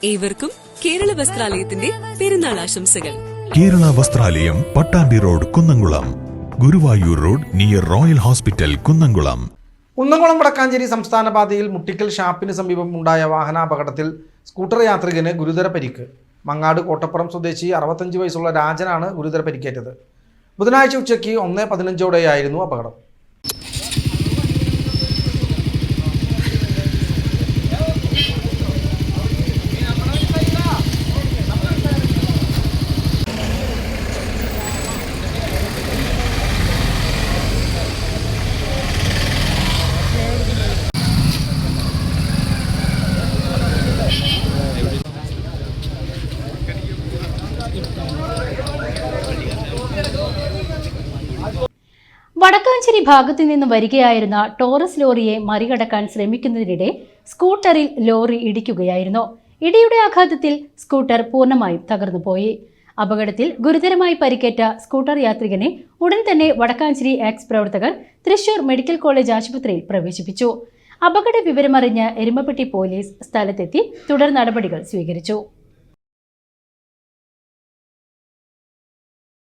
ഏവർക്കും കേരള വസ്ത്രാലയത്തിന്റെ പെരുന്നാൾ ആശംസകൾ. Kerala Vastralayam, Pattambi road, Kunnamkulam. Guruvayur road near Royal Hospital, Kunnamkulam. Kunnamkulam Vadakkanchery സംസ്ഥാന പാതയിൽ മുട്ടിക്കൽ ഷാപ്പിന് സമീപം ഉണ്ടായ വാഹനാപകടത്തിൽ സ്കൂട്ടർ യാത്രികന് ഗുരുതര പരിക്ക്. മങ്ങാട് കോട്ടപ്പുറം സ്വദേശി 65 വയസ്സുള്ള രാജനാണ് ഗുരുതര പരിക്കേറ്റത്. ബുധനാഴ്ച ഉച്ചയ്ക്ക് 1:15 അപകടം. വടക്കാഞ്ചേരി ഭാഗത്തു നിന്ന് വരികയായിരുന്ന ടോറസ് ലോറിയെ മറികടക്കാൻ ശ്രമിക്കുന്നതിനിടെ സ്കൂട്ടറിൽ ലോറി ഇടിക്കുകയായിരുന്നു. ഇടിയുടെ ആഘാതത്തിൽ സ്കൂട്ടർ പൂർണ്ണമായും തകർന്നുപോയി. അപകടത്തിൽ ഗുരുതരമായി പരിക്കേറ്റ സ്കൂട്ടർ യാത്രികനെ ഉടൻ തന്നെ വടക്കാഞ്ചേരി എക്സ് പ്രവർത്തകർ തൃശൂർ മെഡിക്കൽ കോളേജ് ആശുപത്രിയിൽ പ്രവേശിപ്പിച്ചു. അപകട വിവരമറിഞ്ഞ് എരുമപ്പെട്ടി പോലീസ് സ്ഥലത്തെത്തി തുടർ നടപടികൾ സ്വീകരിച്ചു.